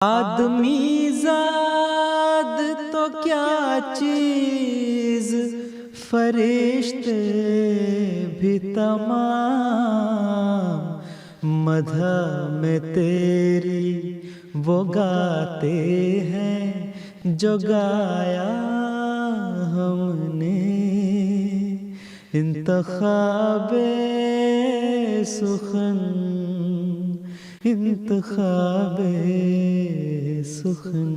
آدمی زاد تو کیا چیز، فرشتے بھی تمام مدح میں تیری وہ گاتے ہیں جو گایا ہم نے۔ انتخاب سخن، انتخاب سخن۔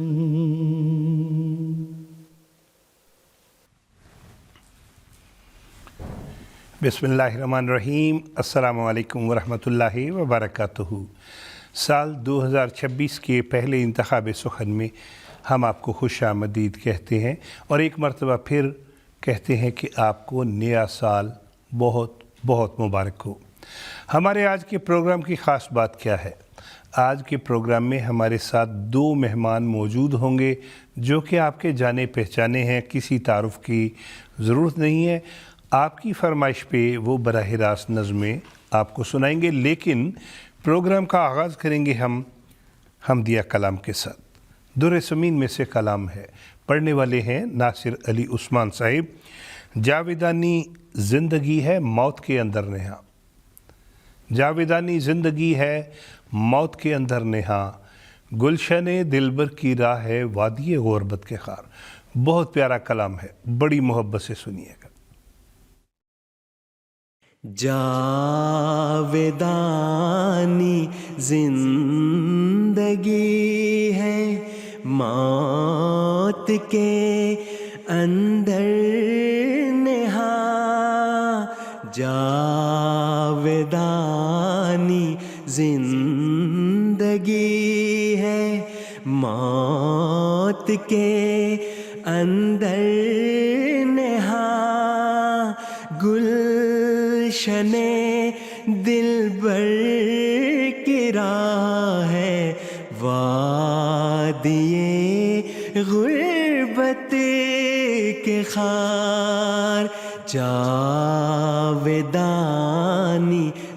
بسم اللہ الرحمن الرحیم۔ السلام علیکم ورحمۃ اللہ وبرکاتہ۔ سال 2026 کے پہلے انتخاب سخن میں ہم آپ کو خوش آمدید کہتے ہیں اور ایک مرتبہ پھر کہتے ہیں کہ آپ کو نیا سال بہت بہت مبارک ہو۔ ہمارے آج کے پروگرام کی خاص بات کیا ہے؟ آج کے پروگرام میں ہمارے ساتھ دو مہمان موجود ہوں گے جو کہ آپ کے جانے پہچانے ہیں، کسی تعارف کی ضرورت نہیں ہے۔ آپ کی فرمائش پہ وہ براہ راست نظمیں آپ کو سنائیں گے، لیکن پروگرام کا آغاز کریں گے ہم حمدیہ کلام کے ساتھ۔ در سمین میں سے کلام ہے، پڑھنے والے ہیں ناصر علی عثمان صاحب۔ جاویدانی زندگی ہے موت کے اندر نہاں، جاویدانی زندگی ہے موت کے اندر نہاں، گلشن دلبر کی راہ ہے وادی غربت کے خار۔ بہت پیارا کلام ہے، بڑی محبت سے سنیے گا۔ جاویدانی زندگی ہے موت کے اندر نہاں، جاویدانی زندگی ہے موت کے اندر نہاں، گلشن دلبر کی راہ ہے وادی غربت کے خار، جاویدانی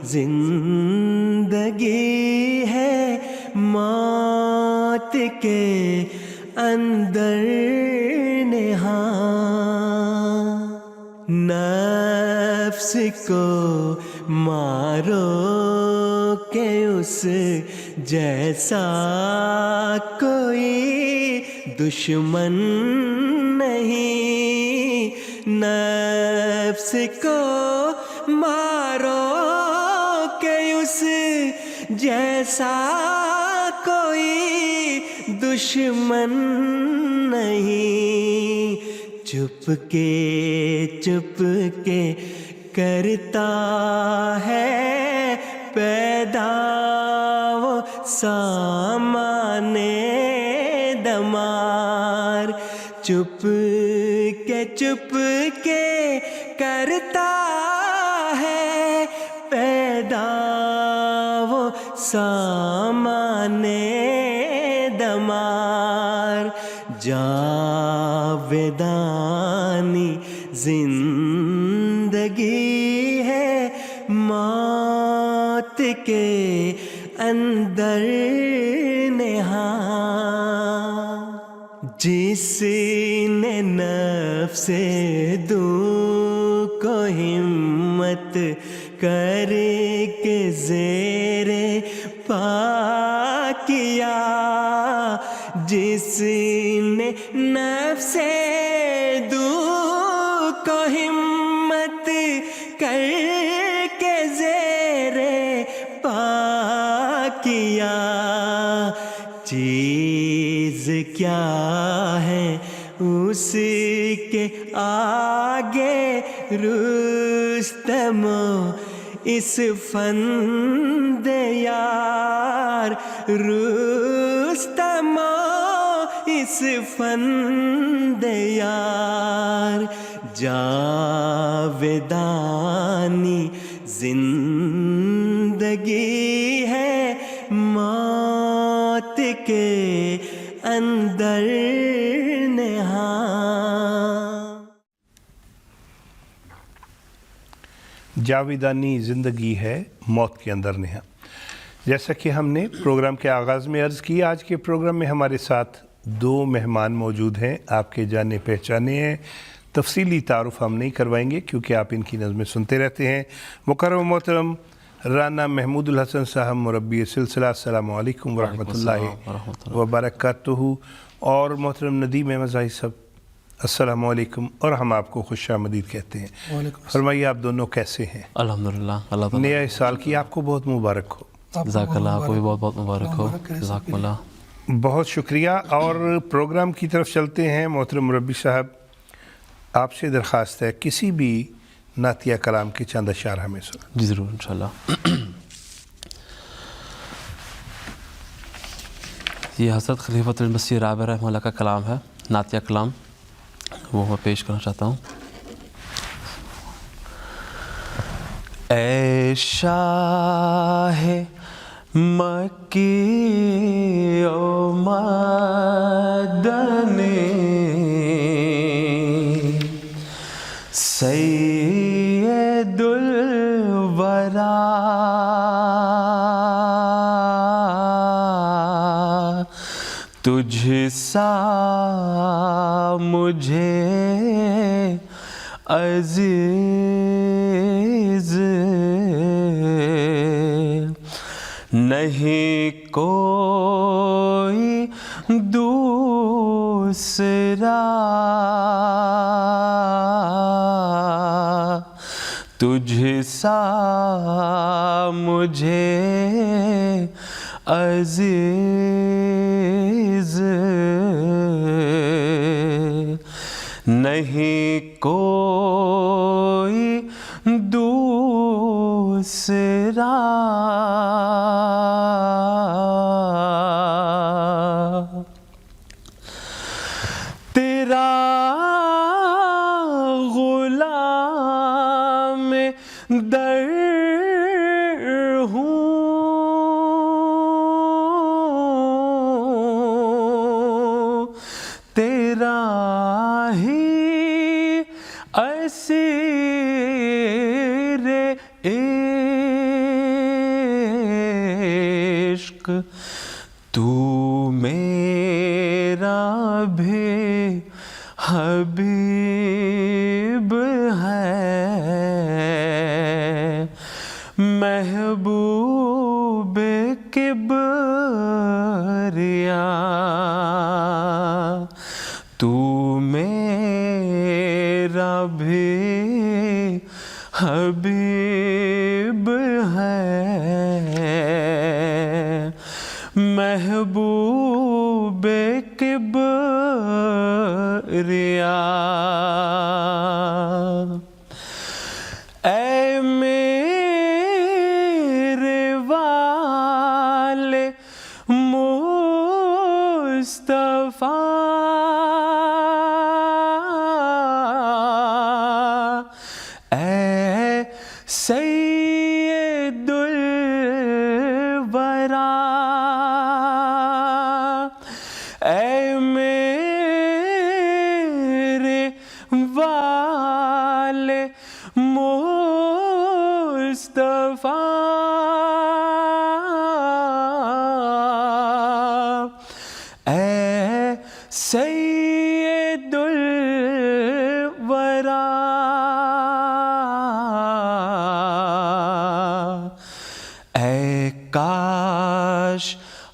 زندگی ہے موت کے اندر نہاں۔ نفس کو مارو کہ اس جیسا کوئی دشمن نہیں، نفس کو مارو کہ اس جیسا کوئی دشمن نہیں، چپ کے کرتا ہے پیدا وہ سامان دمار، چپ کے کرتا ہے پیدا وہ سامان دمار، جاویدانی زندگی ہے موت کے اندر نہاں۔ جس نے نفس دو کو ہمت کر کے زیر پا کیا، جس نے نفس دو کو ہمت کر کے زیر پا کیا، چیز کیا ہے اس کے آگے رستم اس فند یار، رستم اس فند یار، جاویدانی زندگی ہے موت کے اندر نہاں۔ جاویدانی زندگی ہے موت کے اندر نہاں۔ جیسا کہ ہم نے پروگرام کے آغاز میں عرض کی، آج کے پروگرام میں ہمارے ساتھ 2 مہمان موجود ہیں، آپ کے جانے پہچانے ہیں۔ تفصیلی تعارف ہم نہیں کروائیں گے کیونکہ آپ ان کی نظمیں سنتے رہتے ہیں۔ مکرم محترم رانا محمود الحسن صاحب، مربی سلسلہ، السلام علیکم ورحمۃ اللہ وبرکاتہ، اور محترم ندیم احمد زاہد صاحب، السلام علیکم، اور ہم آپ کو خوش آمدید کہتے ہیں۔ فرمائیے آپ دونوں کیسے ہیں؟ الحمدللہ، اللہ تعالیٰ نیا سال کی آپ کو بہت مبارک ہو۔ جزاک اللہ، آپ کو بھی بہت بہت مبارک ہو، جزاک اللہ۔ بہت شکریہ، اور پروگرام کی طرف چلتے ہیں۔ محترم مربی صاحب، آپ سے درخواست ہے کسی بھی نعتیہ کلام کے چند اشعار ہمیں سنائیں۔ جی ضرور، انشاءاللہ۔ یہ حضرت خلیفۃ المسیح رابع رحمہ اللہ کا کلام ہے، نعتیہ کلام، وہ میں پیش کرنا چاہتا ہوں۔ اے شاہ مکی و مدنی، سید الورا، تجھ سا مجھے عزیز نہیں کوئی دوسرا، تجھ سا مجھے عزیز نہیں کوئی دوسرا، تیرا غلام در ہوں، تیرا ہی اسیر عشق، تو میرا بھی حبیب ہے، محبوب کبریا، تو میرا بھی حبیب ہے، محبوب کبریا، اے میرے والے مصطفیٰ، اے سید الورا، اے میرے والے مصطفیٰ، اے سید الورا، اے کاش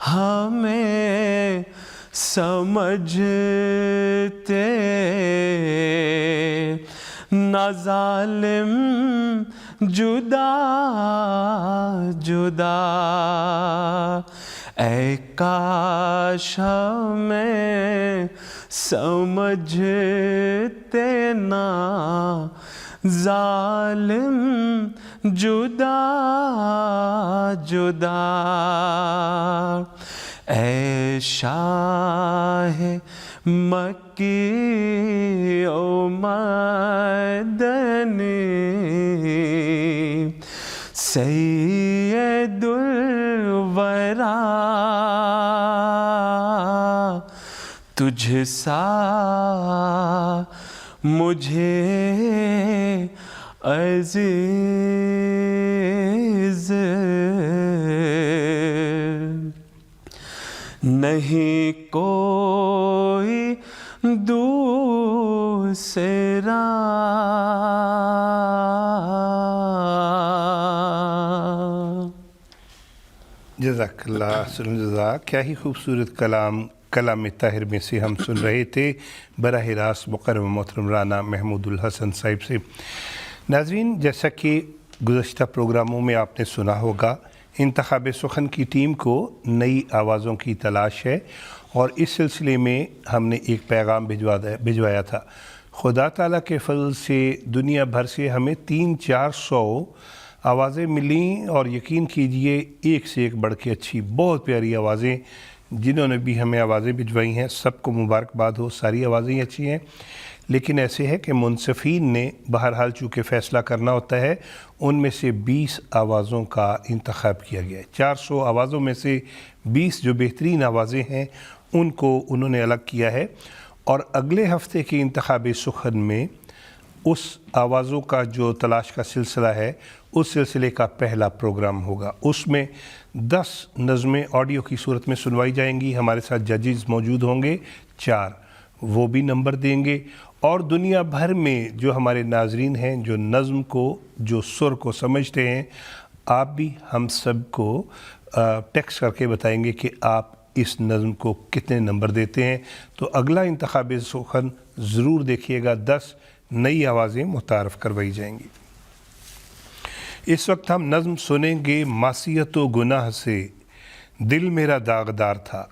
ہمیں سمجھتے نہ ظالم جدا جدا، اے کاش ہمیں سمجھتے نہ ظالم جدا جدا، اے شاہ مکی و مدنی، سید الورا، تجھ سا مجھے عزیز نہیں کوئی دوسرا جزاک اللہ حسن جزا. کیا ہی خوبصورت کلام طاہر میں سے ہم سن رہے تھے براہ راست مکرم محترم رانا محمود الحسن صاحب سے. ناظرین، جیسا کہ گزشتہ پروگراموں میں آپ نے سنا ہوگا، انتخاب سخن کی ٹیم کو نئی آوازوں کی تلاش ہے، اور اس سلسلے میں ہم نے ایک پیغام بھجوایا تھا. خدا تعالیٰ کے فضل سے دنیا بھر سے ہمیں 300-400 آوازیں ملیں، اور یقین کیجئے ایک سے ایک بڑھ کے اچھی بہت پیاری آوازیں. جنہوں نے بھی ہمیں آوازیں بھجوائی ہیں سب کو مبارکباد ہو، ساری آوازیں ہی اچھی ہیں. لیکن ایسے ہے کہ منصفین نے بہرحال چونکہ فیصلہ کرنا ہوتا ہے، ان میں سے 20 آوازوں کا انتخاب کیا گیا ہے. 400 آوازوں میں سے 20 جو بہترین آوازیں ہیں ان کو انہوں نے الگ کیا ہے، اور اگلے ہفتے کے انتخاب سخن میں اس آوازوں کا جو تلاش کا سلسلہ ہے اس سلسلے کا پہلا پروگرام ہوگا. اس میں 10 نظمیں آڈیو کی صورت میں سنوائی جائیں گی. ہمارے ساتھ ججز موجود ہوں گے 4، وہ بھی نمبر دیں گے. اور دنیا بھر میں جو ہمارے ناظرین ہیں جو نظم کو، جو سر کو سمجھتے ہیں، آپ بھی ہم سب کو ٹیکسٹ کر کے بتائیں گے کہ آپ اس نظم کو کتنے نمبر دیتے ہیں. تو اگلا انتخاب سخن ضرور دیکھیے گا. 10 نئی آوازیں متعارف کروائی جائیں گی. اس وقت ہم نظم سنیں گے معصیت و گناہ سے دل میرا داغدار تھا،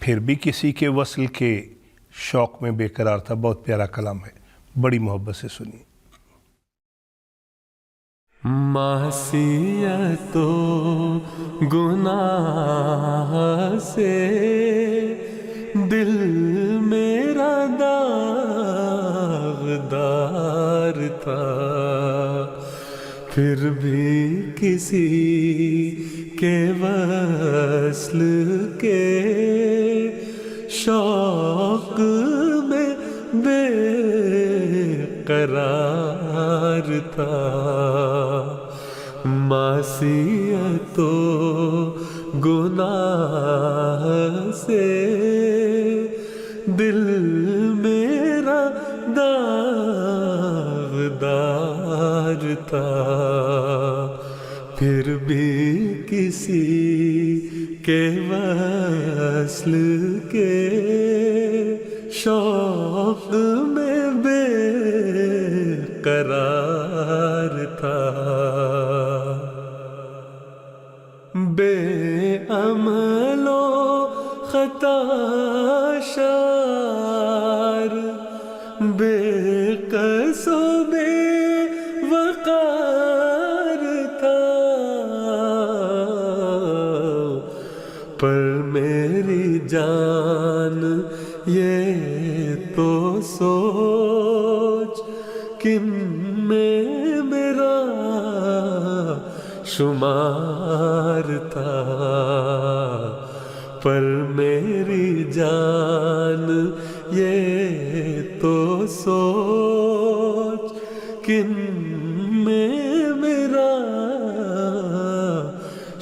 پھر بھی کسی کے وصل کے شوق میں بے قرار تھا. بہت پیارا کلام ہے، بڑی محبت سے سنیے. معصیت و گناہ سے دل میرا داغدار تھا، پھر بھی کسی کے وصل کے شوق میں بے قرار تھا. معصیت و گناہ سے دل میرا داغدار تھا، پھر بھی کسی کے وصل کے شوق میں بے قرار تھا. بے عمل و خطا شار، بے قص و بے وقار تھا، پر میری جان یہ تو سوچ کن میں میرا شمار تھا، پر میری جان یہ تو سوچ کن میں میرا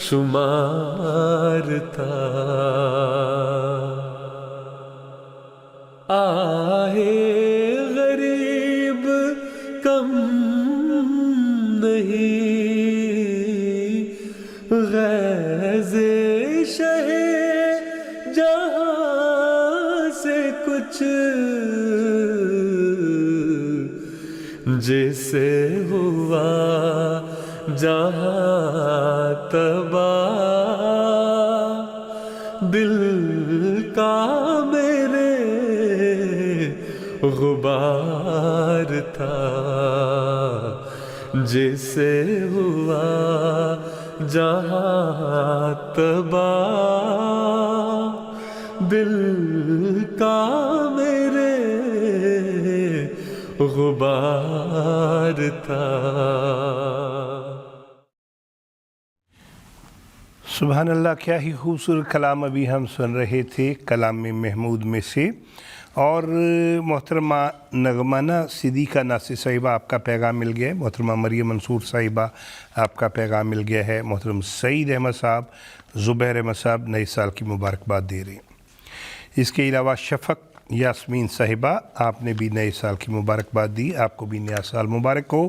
شمار تھا. آہے غریب کم نہیں، غیظ شہ جہاں سے کچھ، جسے ہوا جہاں تباہ، دل کا میرے غبار تھا، جسے ہوا جہاں تباہ، دل کا میرے غبار تھا. سبحان اللہ، کیا ہی خوبصورت کلام ابھی ہم سن رہے تھے کلام محمود میں سے. اور محترمہ نغمانہ صدیقہ ناصر صاحبہ، آپ کا پیغام مل گیا ہے. محترمہ مریم منصور صاحبہ، آپ کا پیغام مل گیا ہے. محترم سعید احمد صاحب، زبیر احمد صاحب نئے سال کی مبارکباد دے رہے ہیں۔ اس کے علاوہ شفق یاسمین صاحبہ آپ نے بھی نئے سال کی مبارکباد دی، آپ کو بھی نیا سال مبارک ہو۔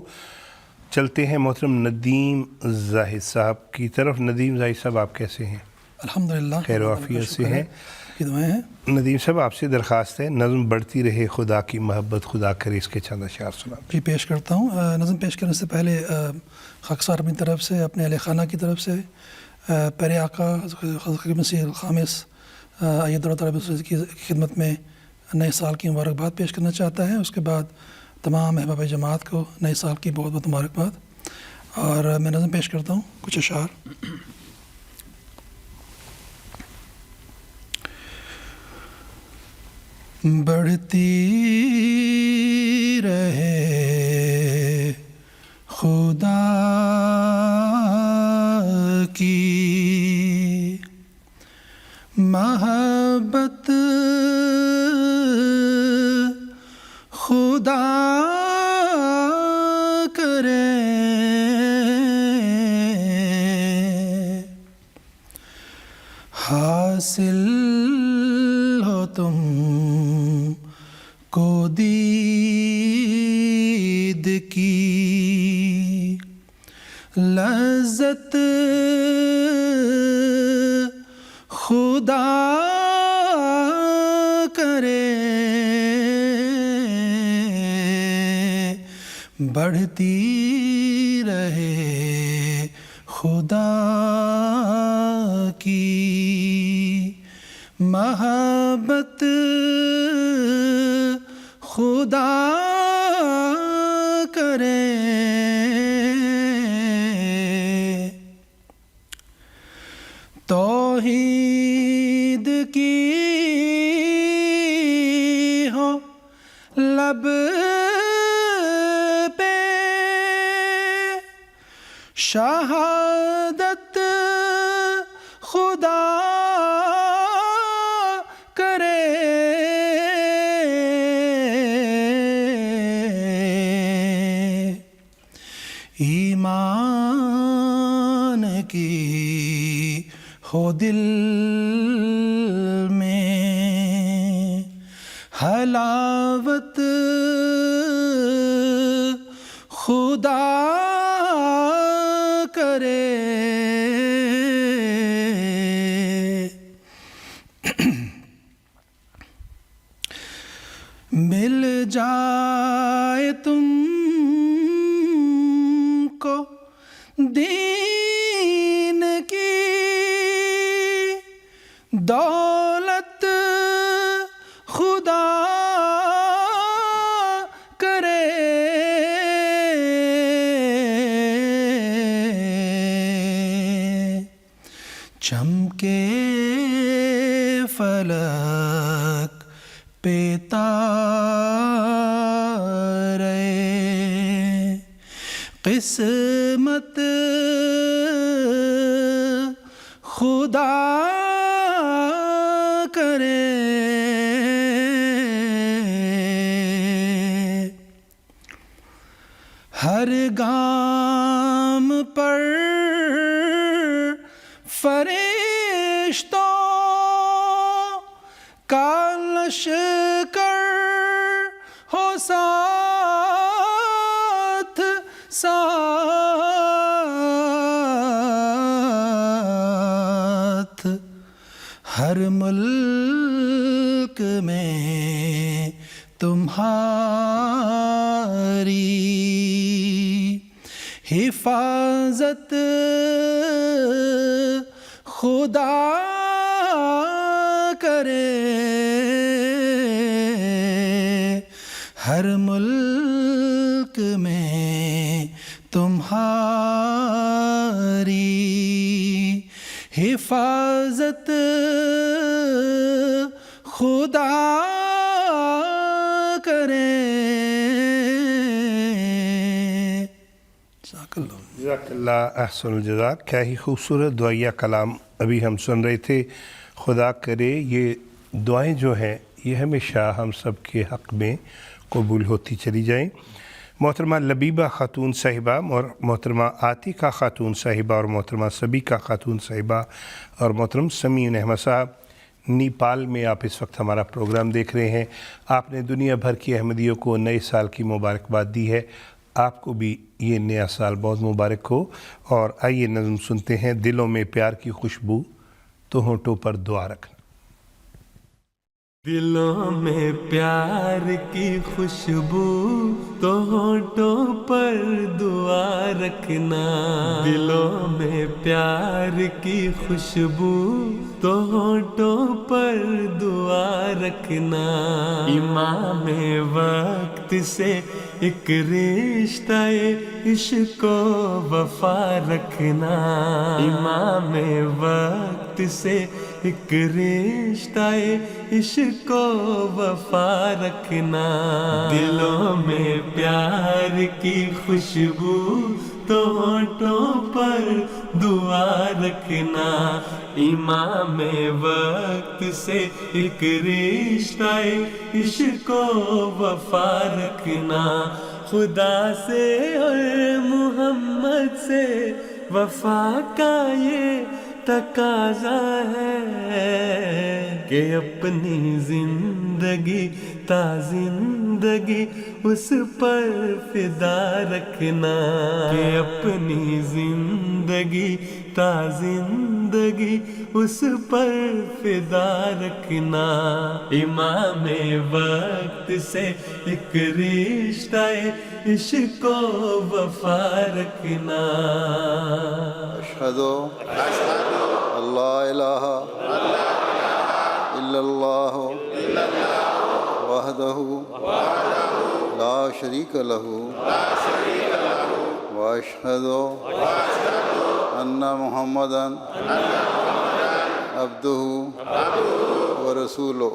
چلتے ہیں محترم ندیم زاہد صاحب کی طرف۔ ندیم زاہد صاحب آپ کیسے ہیں؟ الحمدللہ خیر و عافیت سے ہیں؟ کی دعائیں ہیں۔ ندیم صاحب آپ سے درخواست ہے نظم بڑھتی رہے خدا کی محبت خدا کرے، اس کے چند اشعار سنا۔ جی پیش کرتا ہوں۔ نظم پیش کرنے سے پہلے خاک سار اپنی طرف سے، اپنے اہل خانہ کی طرف سے پیارے آقا حضرت مسیح الخامس ایدر تعالیٰ کی خدمت میں نئے سال کی مبارکباد پیش کرنا چاہتا ہے۔ اس کے بعد تمام احباب جماعت کو نئے سال کی بہت بہت مبارکباد۔ اور میں نظم پیش کرتا ہوں کچھ اشعار۔ بڑھتی رہے خدا کی محبت خدا کرے، حاصل ہو تم کو دید کی لذت خدا کرے، بڑھتی رہے خدا کی محبت خدا کرے، توحید کی ہو لب پہ شہادت خدا کرے، ایمان کی ہو دل میں حلاوت خدا کرے، مل جائے تم کو دین کی دولت خدا کرے، چمکے فلک پہ تارے قسمت خدا کرے، ہر گام پر فرشتوں کا لشکر ہو ساتھ ساتھ، ہر ملک میں تمہاری حفاظت خدا کرے، ہر ملک میں تمہاری حفاظت خدا کرے۔ جزاک اللہ احسن الجزا۔ کیا ہی خوبصورت دعائیہ کلام ابھی ہم سن رہے تھے۔ خدا کرے یہ دعائیں جو ہیں یہ ہمیشہ ہم سب کے حق میں قبول ہوتی چلی جائیں۔ محترمہ لبیبہ خاتون صاحبہ، محترمہ عاتقہ خاتون صاحبہ اور محترمہ سبیکہ خاتون صاحبہ اور محترم سمیع احمد صاحب، نیپال میں آپ اس وقت ہمارا پروگرام دیکھ رہے ہیں۔ آپ نے دنیا بھر کے احمدیوں کو نئے سال کی مبارکباد دی ہے، آپ کو بھی یہ نیا سال بہت مبارک ہو۔ اور آئیے نظم سنتے ہیں، دلوں میں پیار کی خوشبو تو ہونٹوں پر دعا رکھنا۔ دلوں میں پیار کی خوشبو تو ہونٹوں پر دعا رکھنا، دلوں میں پیار کی خوشبو تو ہونٹوں پر دعا رکھنا، امام وقت سے ایک رشتہ عشق و وفا رکھنا، امام وقت سے ایک رشتہ عشق و وفا رکھنا، دلوں میں پیار کی خوشبو تو ہونٹوں پر دعا رکھنا، امام وقت سے ایک رشتہ عشق و وفا رکھنا، خدا سے اور محمد سے وفا کا یہ تقاضا ہے کہ اپنی زندگی تا زندگی اس پر فدا رکھنا، کہ اپنی زندگی تا زندگی اس پر فدا رکھنا، امام وقت سے ایک رشتہ عشق و وفا رکھنا۔ اشہد اللہ الہ الا اللہ وحدہ لا شریک لہ واشہد ان محمدا عبدہ ورسولہ۔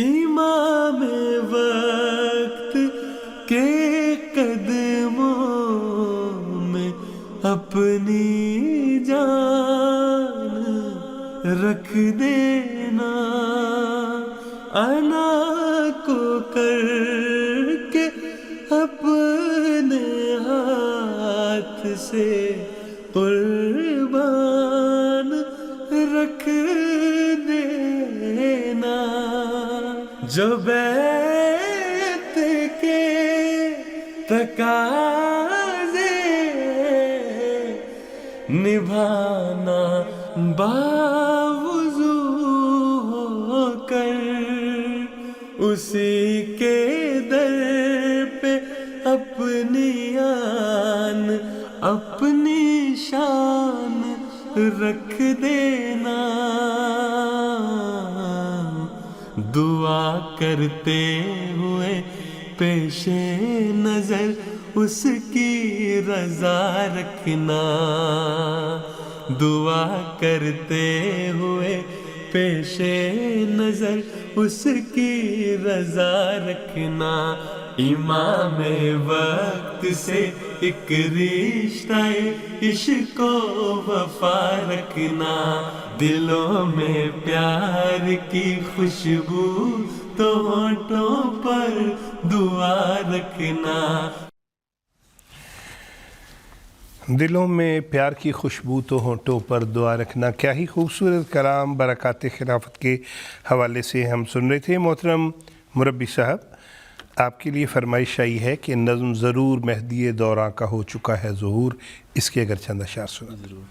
امام وقت کے قدموں میں اپنی جان رکھ دینا، انا کو کر کے اپنے ہاتھ سے قربان رکھ دینا، جو بیت کے تقاضے نبھانا باوضو ہو کر، اسی کے در پہ اپنی آن اپنی شان رکھ دینا، دعا کرتے ہوئے پیش نظر اس کی رضا رکھنا، دعا کرتے ہوئے پیش نظر اس کی رضا رکھنا، امام وقت سے ایک رشتہ عشق و وفا رکھنا، دلوں میں پیار کی خوشبو تو ہونٹوں پر دعا رکھنا۔ دلوں میں پیار کی خوشبو تو ہونٹوں پر دعا رکھنا، کیا ہی خوبصورت کلام برکات خلافت کے حوالے سے ہم سن رہے تھے۔ محترم مربی صاحب، آپ کے لیے فرمائش آئی ہے کہ نظم ضرور مہدی دوراں کا ہو چکا ہے ظہور، اس کے اگر چند اشعار سنا۔ ضرور،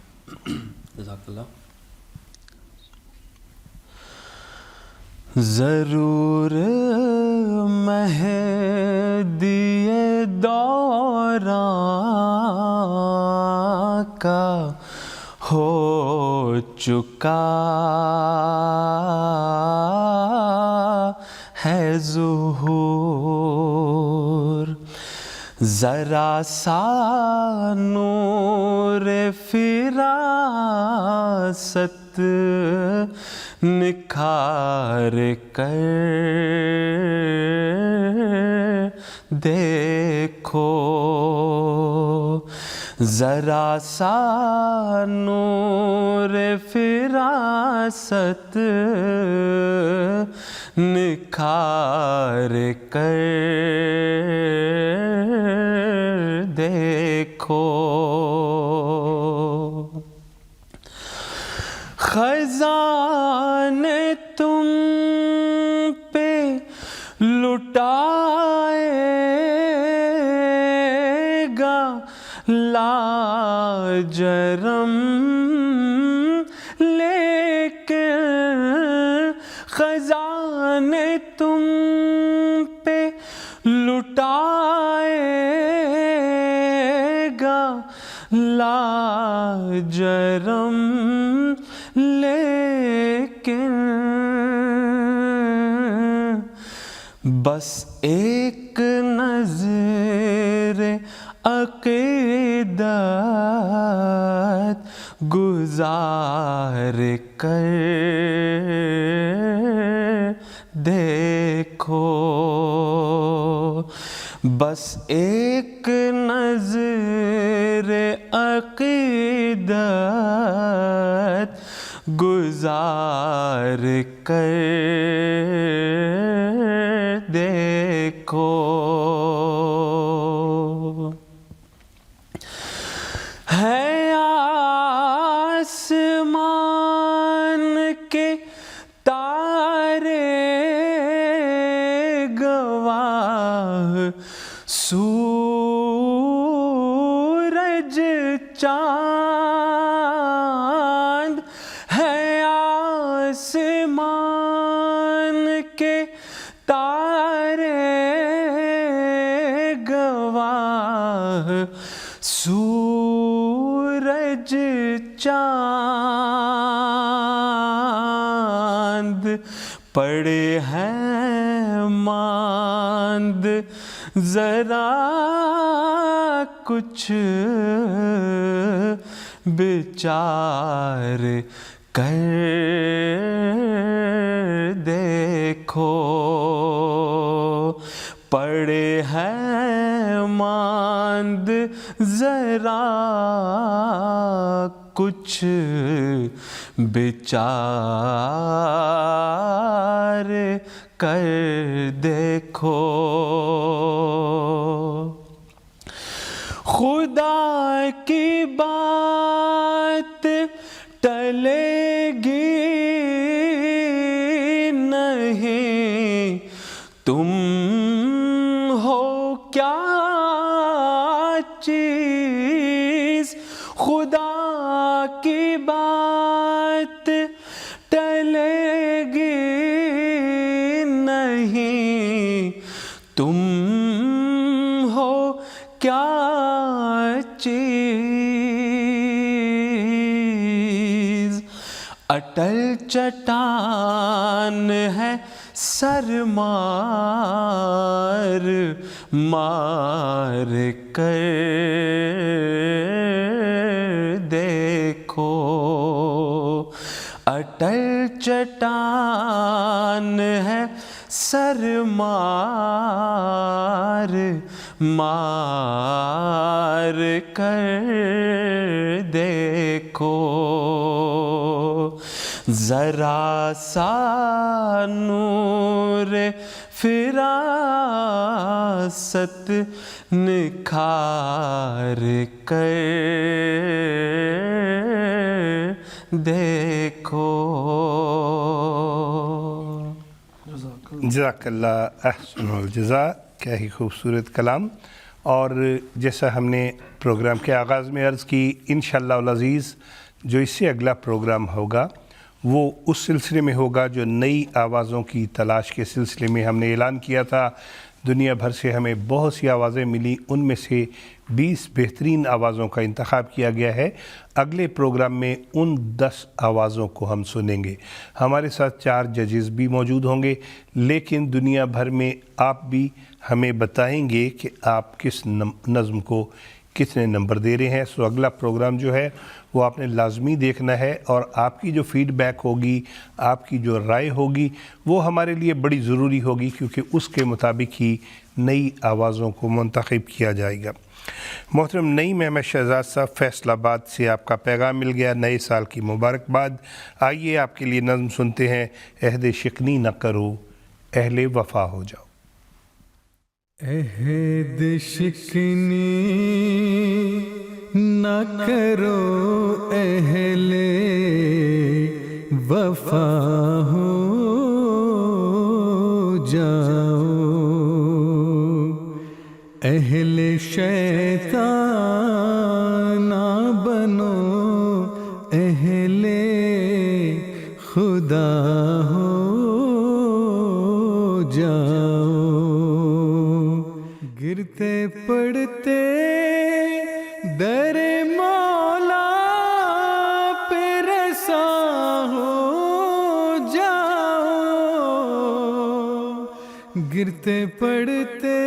جزاک اللہ۔ ضرور مہدی دوراں کا ہو چکا ہے ظہور، ذرا سا نور فراست نکھار کر دیکھو، ذرا سا نور فراست نکھار کر پہ لٹائے گا لاجرم، لیکن خزانے تم پہ لٹائے گا لاجرم، لیکن بس ایک نظر عقیدت گزار کر دیکھو، بس ایک نظر عقیدت گزار کر دیکھو۔ ہے آسمان کے تارے گواہ، سورج چاند، ہے آسمان کے تارے گواہ، سورج چاند پڑے ہیں ماند، ذرا کچھ بچار کر دیکھو، پڑے ہیں ماند ذرا کچھ بچار کر دیکھو۔ خدا کی بات ٹلے گی نہیں، تم ہو کیا چیز، خدا کی بات ٹلے گی نہیں، تم ہو کیا چیز، اٹل چٹان ہے سر مار مار کر دیکھو، اٹل چٹان ہے سر مار مار کر دیکھو، ذرا سا نور فراست نکھار کر دیکھو۔ جزاک اللہ احسن الجزا، کیا ہی خوبصورت کلام۔ اور جیسا ہم نے پروگرام کے آغاز میں عرض کی، انشاءاللہ العزیز جو اس سے اگلا پروگرام ہوگا وہ اس سلسلے میں ہوگا جو نئی آوازوں کی تلاش کے سلسلے میں ہم نے اعلان کیا تھا۔ دنیا بھر سے ہمیں بہت سی آوازیں ملی، ان میں سے 20 بہترین آوازوں کا انتخاب کیا گیا ہے۔ اگلے پروگرام میں ان 10 آوازوں کو ہم سنیں گے۔ ہمارے ساتھ 4 ججز بھی موجود ہوں گے، لیکن دنیا بھر میں آپ بھی ہمیں بتائیں گے کہ آپ کس نظم کو کتنے نمبر دے رہے ہیں۔ سو اگلا پروگرام جو ہے وہ آپ نے لازمی دیکھنا ہے، اور آپ کی جو فیڈ بیک ہوگی، آپ کی جو رائے ہوگی، وہ ہمارے لیے بڑی ضروری ہوگی، کیونکہ اس کے مطابق ہی نئی آوازوں کو منتخب کیا جائے گا۔ محترم نعیم احمد شہزاد صاحب، فیصل آباد سے آپ کا پیغام مل گیا، نئے سال کی مبارکباد۔ آئیے آپ کے لیے نظم سنتے ہیں، عہد شکنی نہ کرو اہل وفا ہو جاؤ۔ عہد شکنی نہ کرو اہل وفا ہو اہل شیطان نہ بنو اہل خدا ہو جاؤ، گرتے پڑتے در مولا پہ رسا ہو جاؤ، گرتے پڑتے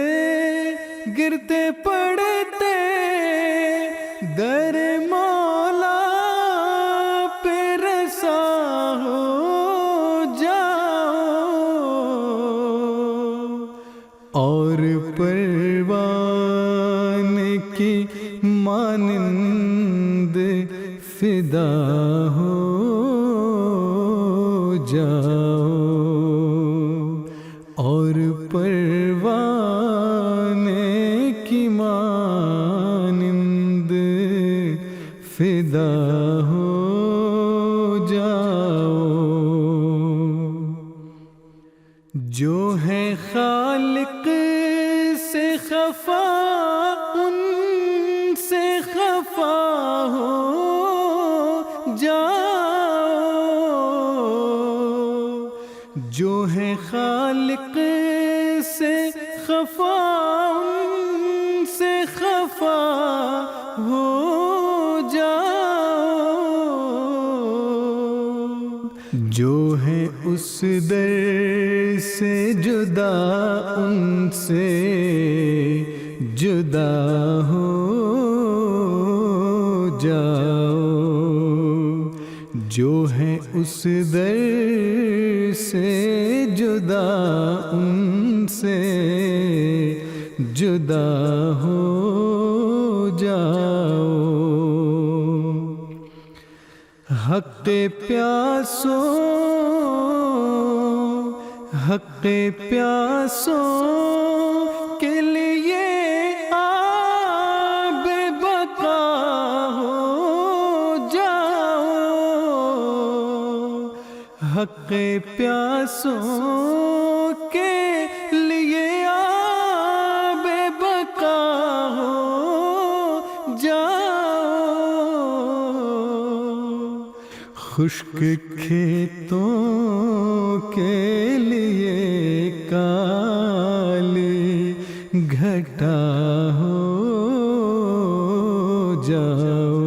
در مولا پہ رسا ہو جاؤ، اور پروان کی مانند فدا ہو جاؤ، اور پروان کی مانند فدا ہو جاؤ، جو ہے خالق سے خفا ان سے خفا ہو جاؤ، جو ہے خالق سے خفا ان سے خفا ہو جاؤ، جو ہے اس در سے جدا ان سے جدا ہو جاؤ، جو ہے اس در سے جدا ان سے جدا ہو جاؤ، حق پیاسوں کے لیے آب بقا ہو جاؤ، حق پیاسوں کے لیے آب بقا ہو جاؤ، خشک کھیتوں کے لیے کالی گھٹا ہو جاؤ،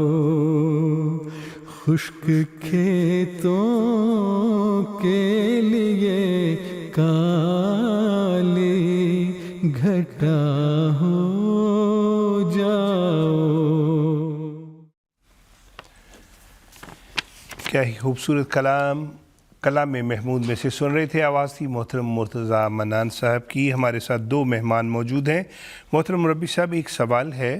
خشک کھیتوں کے لیے کالی گھٹا ہو جاؤ۔ کیا ہی خوبصورت کلام محمود میں سے سن رہے تھے۔ آواز تھی محترم مرتضیٰ منان صاحب کی۔ ہمارے ساتھ دو مہمان موجود ہیں۔ محترم مربی صاحب، ایک سوال ہے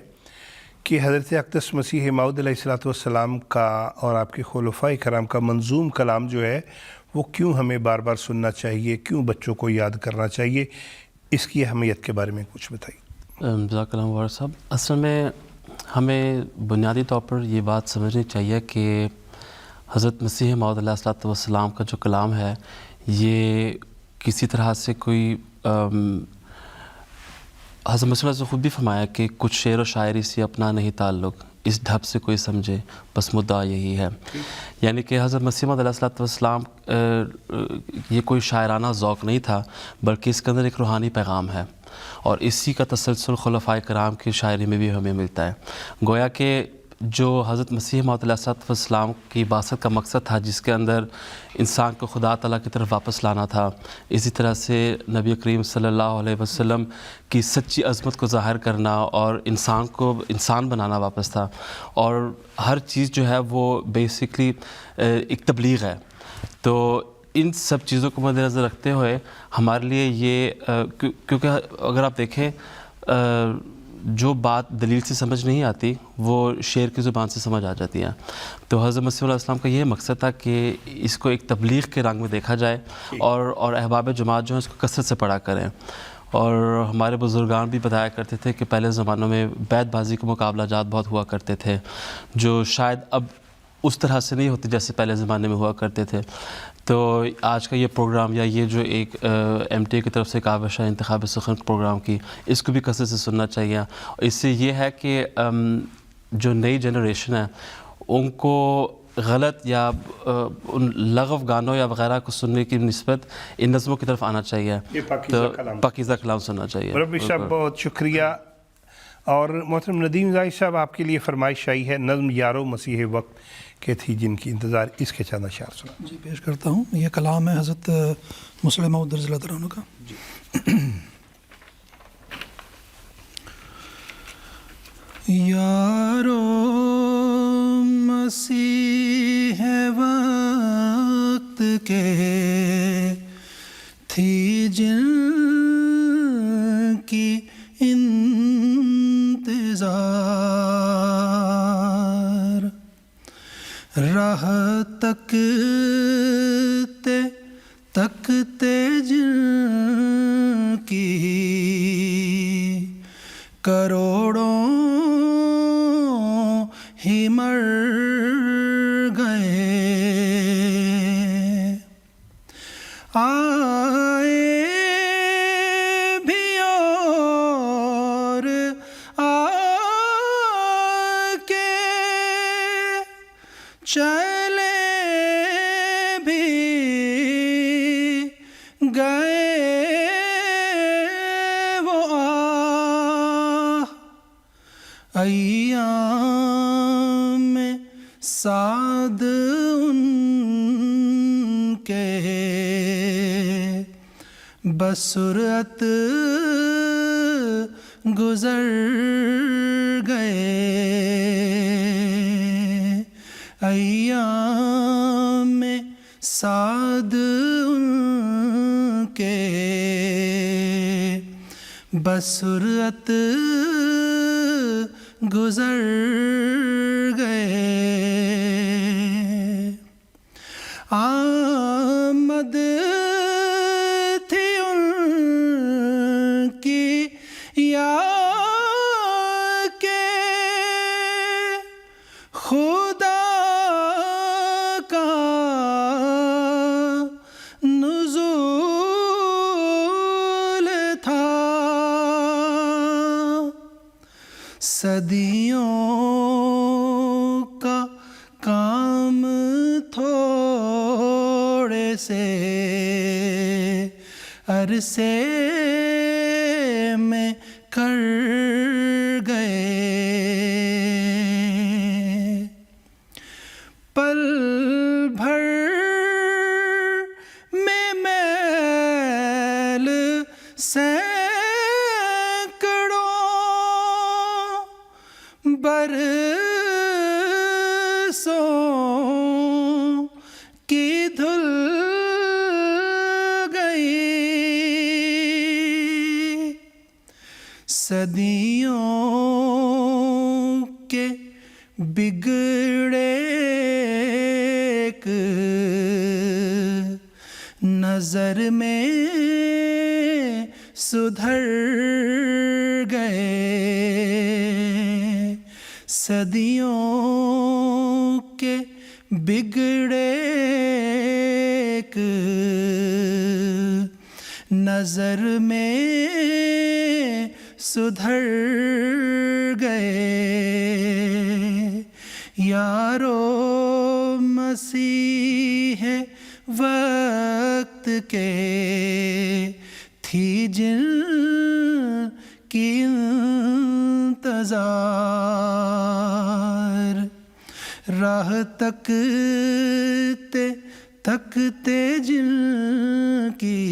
کہ حضرت اقدس مسیح موعود علیہ السلام کا اور آپ کے خلفائے کرام کا منظوم کلام جو ہے وہ کیوں ہمیں بار بار سننا چاہیے، کیوں بچوں کو یاد کرنا چاہیے، اس کی اہمیت کے بارے میں کچھ بتائیے۔ جزاک اللہ مبارک صاحب، اصل میں ہمیں بنیادی طور پر یہ بات سمجھنی چاہیے کہ حضرت مسیح موعود علیہ السلام کا جو کلام ہے یہ کسی طرح سے کوئی حضرت مسیح نے خود بھی فرمایا کہ کچھ شعر و شاعری سے اپنا نہیں تعلق، اس ڈھب سے کوئی سمجھے بس مدعا یہی ہے، یعنی کہ حضرت مسیح موعود علیہ السلام یہ کوئی شاعرانہ ذوق نہیں تھا، بلکہ اس کے اندر ایک روحانی پیغام ہے، اور اسی کا تسلسل خلفائے کرام کی شاعری میں بھی ہمیں ملتا ہے۔ گویا کہ جو حضرت مسیح موعود علیہ السلام کی بعثت کا مقصد تھا، جس کے اندر انسان کو خدا تعالیٰ کی طرف واپس لانا تھا، اسی طرح سے نبی کریم صلی اللہ علیہ وسلم کی سچی عظمت کو ظاہر کرنا اور انسان کو انسان بنانا واپس تھا، اور ہر چیز جو ہے وہ بیسکلی ایک تبلیغ ہے۔ تو ان سب چیزوں کو مد نظر رکھتے ہوئے ہمارے لیے یہ کیونکہ اگر آپ دیکھیں جو بات دلیل سے سمجھ نہیں آتی وہ شعر کی زبان سے سمجھ آ جاتی ہے، تو حضرت مسیح علیہ السلام کا یہ مقصد تھا کہ اس کو ایک تبلیغ کے رنگ میں دیکھا جائے، اور احباب جماعت جو ہیں اس کو کثرت سے پڑھا کریں۔ اور ہمارے بزرگان بھی بتایا کرتے تھے کہ پہلے زمانوں میں بیت بازی کے مقابلہ جات بہت ہوا کرتے تھے، جو شاید اب اس طرح سے نہیں ہوتے جیسے پہلے زمانے میں ہوا کرتے تھے. تو آج کا یہ پروگرام یا یہ جو ایک ایم ٹی اے کی طرف سے کاوش ہے انتخاب سخن پروگرام کی, اس کو بھی کثرت سے سننا چاہیے. اس سے یہ ہے کہ جو نئی جنریشن ہے ان کو غلط یا ان لغو گانوں یا وغیرہ کو سننے کی نسبت ان نظموں کی طرف آنا چاہیے. تو پاکیزہ کلام سننا چاہیے. مربی صاحب بہت شکریہ. اور محترم ندیم زاہد صاحب آپ کے لیے فرمائش آئی ہے نظم یارو مسیح وقت کے تھی جن کی انتظار, اس کے چند اشعار سنا. جی پیش کرتا ہوں. یہ کلام ہے حضرت مسلم موعود رضی اللہ تعالیٰ عنہ کا. یارو مسیح وقت کے تھی جن کی انتظار, راہ تکتے تکتے جن کی کروڑوں ہی مر گئے, آئے بھی اور آ کے چلے بھی گئے, وہ ایام میں سعد ان کے بسرعت گزر گئے, ایام میں سعد ان کے بسرعت گزر گئے. آمد تھی ان کی یا کہ خدا کا نزول تھا, صدیوں کا کام تھوڑے سے عرصے میں کر گئے, پل بھر میں میل سینکڑوں برسوں کی دھل گئی, صدیوں کے بگڑے ایک نظر میں سدھر گئے, صدیوں کے بگڑے ایک نظر میں سدھر گئے. یارو مسیح وقت کے تھی جن کی انتظار, راہ تکتے تکتے جن کی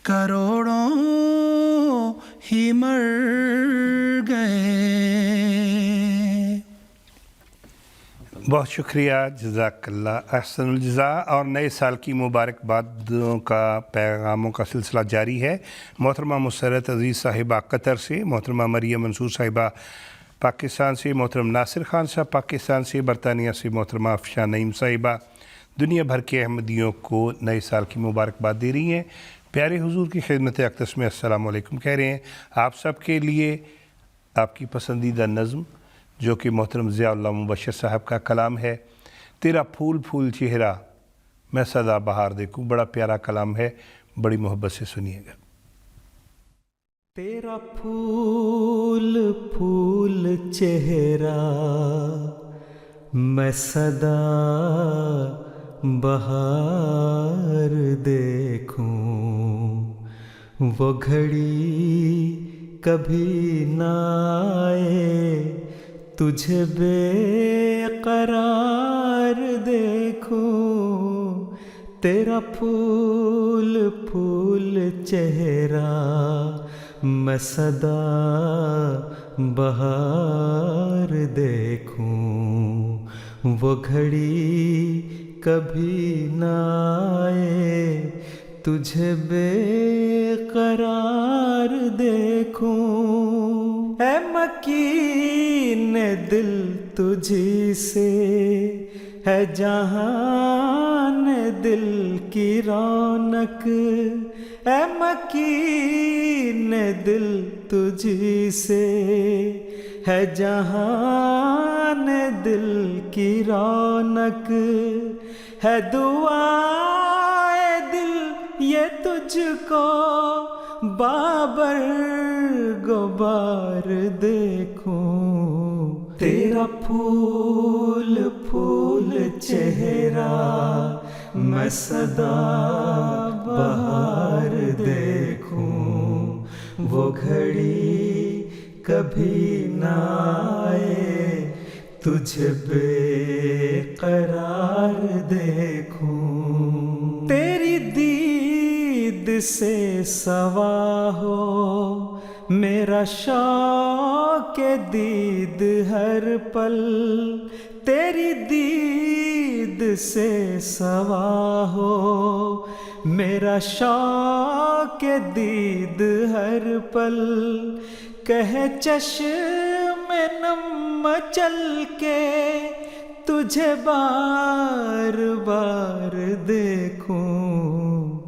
کروڑوں ہی مر گئے. بہت شکریہ, جزاک اللہ, احسن الجزاء. اور نئے سال کی مبارکبادوں کا پیغاموں کا سلسلہ جاری ہے. محترمہ مسرت عزیز صاحبہ قطر سے, محترمہ مریم منصور صاحبہ پاکستان سے, محترم ناصر خان صاحب پاکستان سے, برطانیہ سے محترمہ افشاں نعیم صاحبہ دنیا بھر کے احمدیوں کو نئے سال کی مبارکباد دے رہی ہیں. پیارے حضور کی خدمت اقدس میں السلام علیکم کہہ رہے ہیں. آپ سب کے لیے آپ کی پسندیدہ نظم جو کہ محترم ضیاء اللہ مبشر صاحب کا کلام ہے۔ تیرا پھول پھول چہرہ میں سدا بہار دیکھوں، بڑا پیارا کلام ہے، بڑی محبت سے سنیے گا۔ تیرا پھول پھول چہرہ میں سدا بہار دیکھوں، وہ گھڑی کبھی نہ آئے تجھے بے قرار دیکھوں۔ تیرا پھول پھول چہرہ میں سدا بہار دیکھوں، وہ گھڑی کبھی نہ آئے تجھے بے قرار دیکھوں۔ اے مکین دل تجھی سے ہے جہان دل کی رونق، اے مکین دل تجھی سے ہے جہان دل کی رونق، ہے دعائے دل یہ تجھ کو بابر غبار دیکھوں۔ تیرا پھول پھول چہرہ میں سدا بہار دیکھوں، وہ گھڑی کبھی نہ آئے تجھے بے قرار دیکھوں۔ تیری دید سے سوا ہو میرا شوق دید ہر پل، تیری دید سے سوا ہو میرا شوق دید ہر پل، کہے چشم نم چل کے تجھے بار بار دیکھوں۔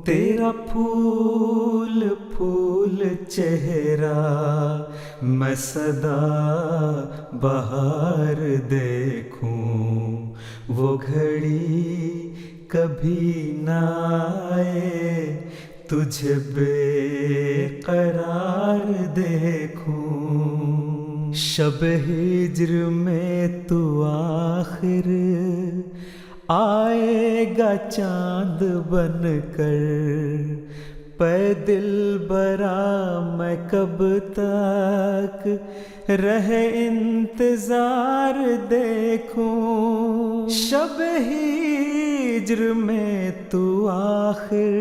تیرا پھول پھول چہرہ میں سدا بہار دیکھوں، وہ گھڑی کبھی نہ آئے تجھے بے قرار دیکھوں۔ شب ہجر میں تو آخر آئے گا چاند بن کر، پے دل برا میں کب تک رہے انتظار دیکھوں۔ شب ہجر میں تو آخر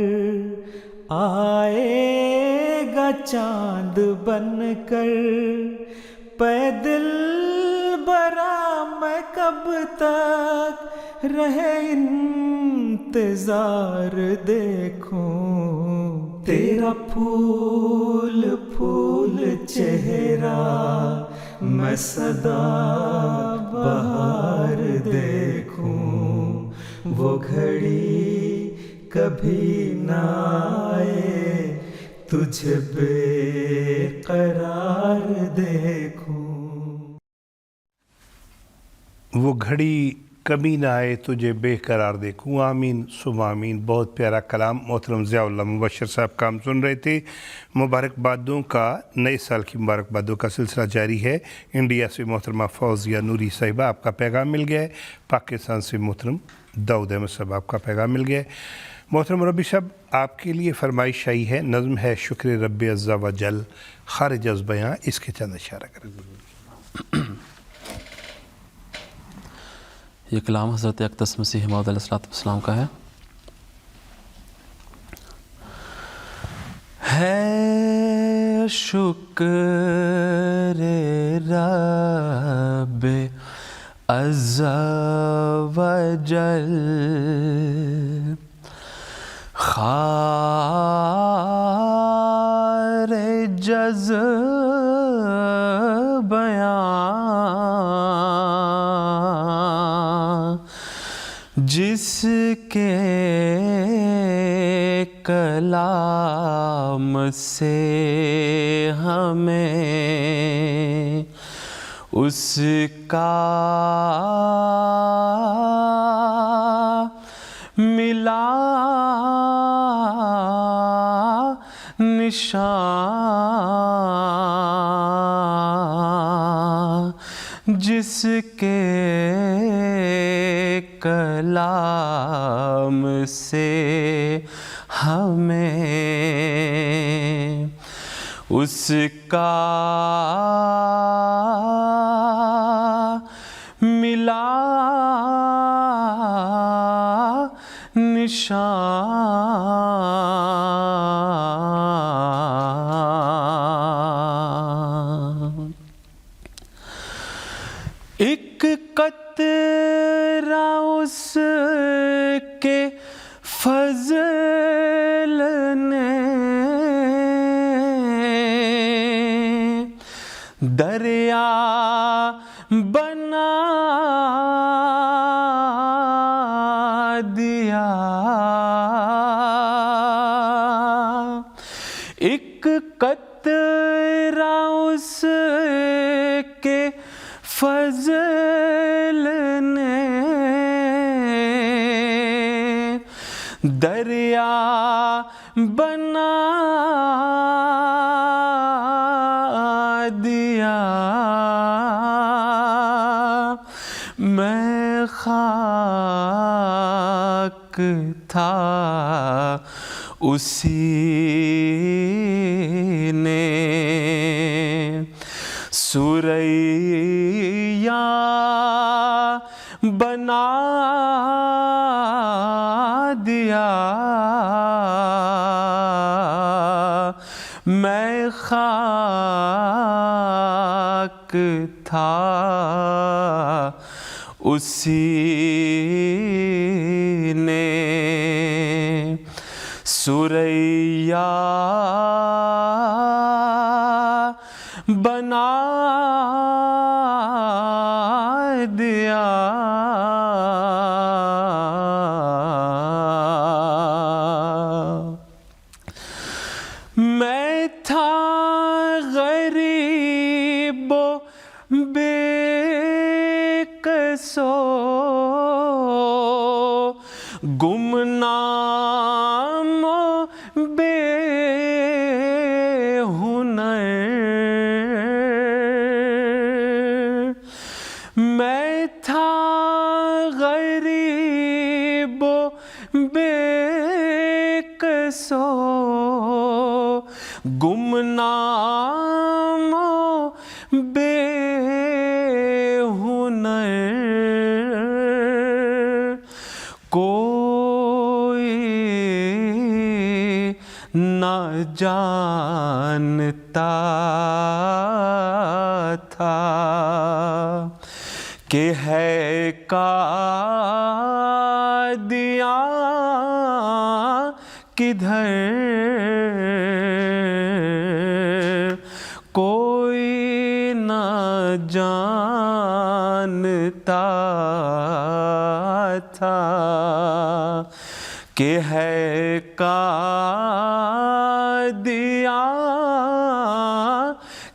آئے گا چاند بن کر، پے دل برا میں کب تک رہے انتظار دیکھوں۔ تیرا پھول پھول چہرہ میں سدا بہار دیکھوں، وہ گھڑی کبھی نہ آئے تجھے بے قرار دیکھوں۔ وہ گھڑی کبھی نہ آئے تجھے بے قرار دیکھوں۔ آمین ثم آمین۔ بہت پیارا کلام محترم ضیاء اللہ مبشر صاحب کا ہم سن رہے تھے۔ مبارکبادوں کا، نئے سال کی مبارکبادوں کا سلسلہ جاری ہے۔ انڈیا سے محترمہ فوزیہ نوری صاحبہ، آپ کا پیغام مل گیا ہے۔ پاکستان سے محترم داؤد احمد صاحب، آپ کا پیغام مل گیا ہے۔ محترم ربی صاحب، آپ کے لیے فرمائش آئی ہے، نظم ہے شکر رب عز و جل خارج از بیاں، اس کے چند اشارہ کریں۔ یہ کلام حضرت اقدس مسیح موعود علیہ السلام کا ہے۔ ہے شکر رب عز و جل خارج از بیاں، جس کے کلام سے ہمیں اس کا ملا نشان جس کے کلام سے ہمیں اس کا ملا نشان ایک قطرہ اس کے فضل نے دریا بنا دیا ایک قطرہ اس کے فضل نے دریا بنا دیا میں خاک تھا اسی نے سوریا بنا دیا میں خاک تھا اسی نے سوریا بنا دیا میں تھا غریب و بے قصو گمنام و بے ہنر میں تھا غریب و بے قصو گمنام و بے ہنر کوئی نہ جانتا تھا کہ ہے قادیان کدھر کوئی نہ جانتا تھا کہ ہے قادیان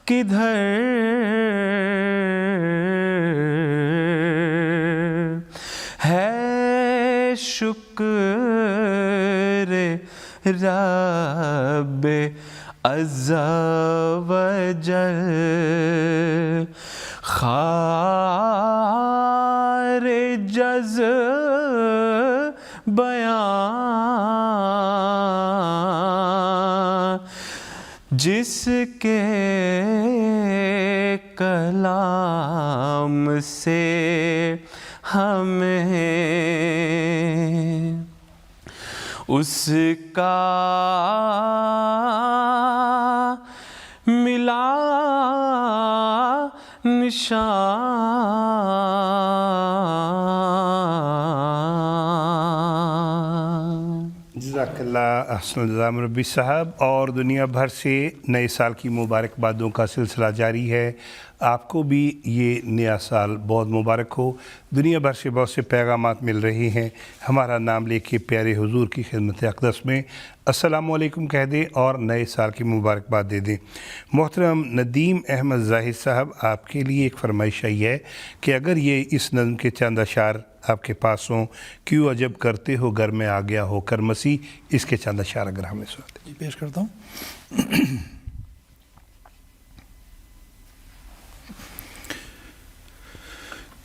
کدھر ہے شکر رب عز و جل خار جز بیان جس کے کلام سے ہمیں اس کا ملا نشان. جزاک اللہ احسن الجزا مربی صاحب. اور دنیا بھر سے نئے سال کی مبارکبادوں کا سلسلہ جاری ہے. آپ کو بھی یہ نیا سال بہت مبارک ہو. دنیا بھر سے بہت سے پیغامات مل رہے ہیں. ہمارا نام لے کے پیارے حضور کی خدمت اقدس میں السلام علیکم کہہ دیں اور نئے سال کی مبارکباد دے دیں. محترم ندیم احمد زاہد صاحب، آپ کے لیے ایک فرمائش آئی ہے کہ اگر یہ اس نظم کے چند اشعار آپ کے پاس ہوں، کیوں عجب کرتے ہو گھر میں آ گیا ہو کر مسیح، اس کے چند اشعار اگر ہمیں سناتے ہیں. جی پیش کرتا ہوں.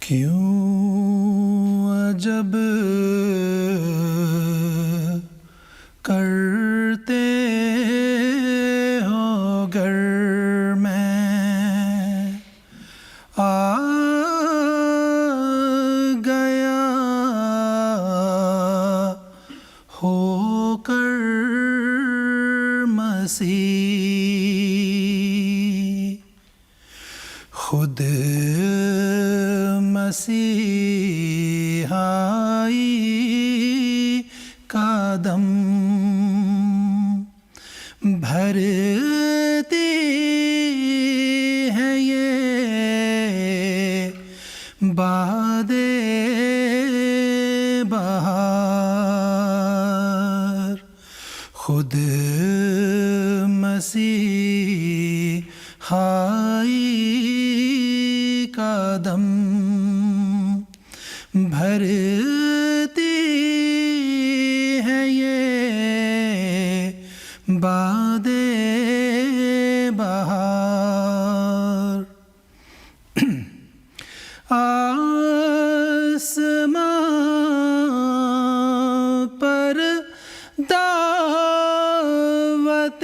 کیوں عجب کرتے ہو گھر میں آ گیا ہو کر مسیح، خود مسیحائی کا دم بھرتی ہے یہ باد بہار، خود مسیحائی کا دم بھرتی ہے یہ باد بہار. آسمان پر دعوت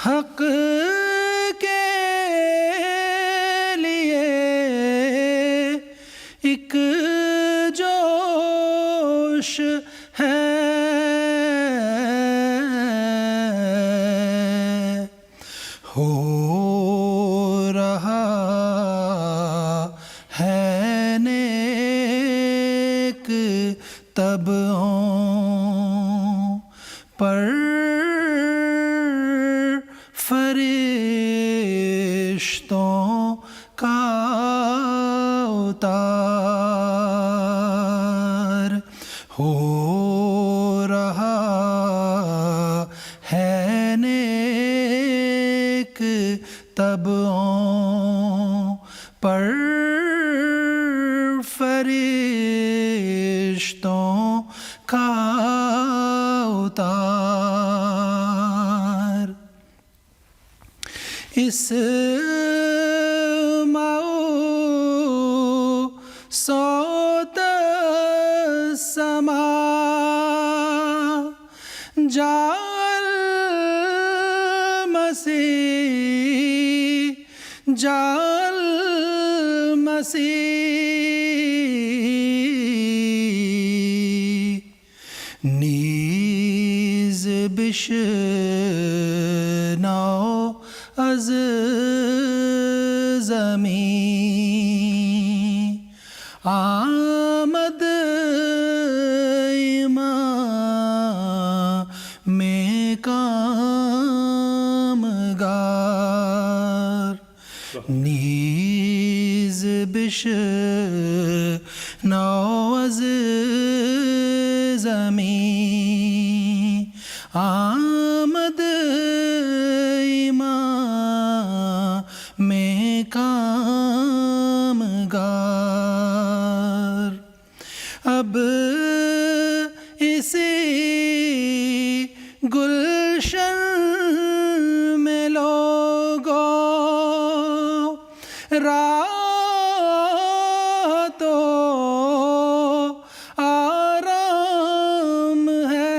حق کے لیے ایک جوش ہے، ہو رہا ہے نیک طبعوں پر فرشتوں کا اتار، ہو رہا ہے نیک طبعوں پر فرشتوں کا اتار. اس صوت سما جال مسیح، جال مسیح، نیز بشنو از زمین آمد امام کامگار، نیز بشنو از زمین آمد امام کامگار. اب اسی گلشن میں لوگوں راحت و آرام ہے،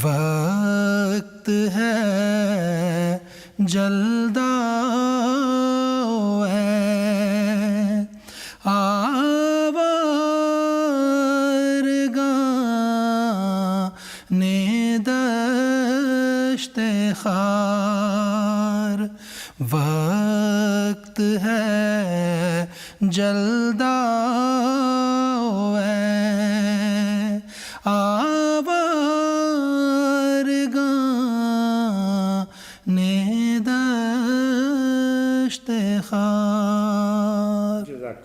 وقت ہے جلدا خار، وقت ہے جلدا آوارگاں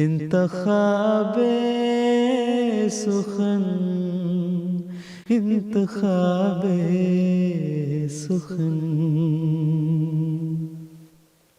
انتخاب سخن انتخاب سخن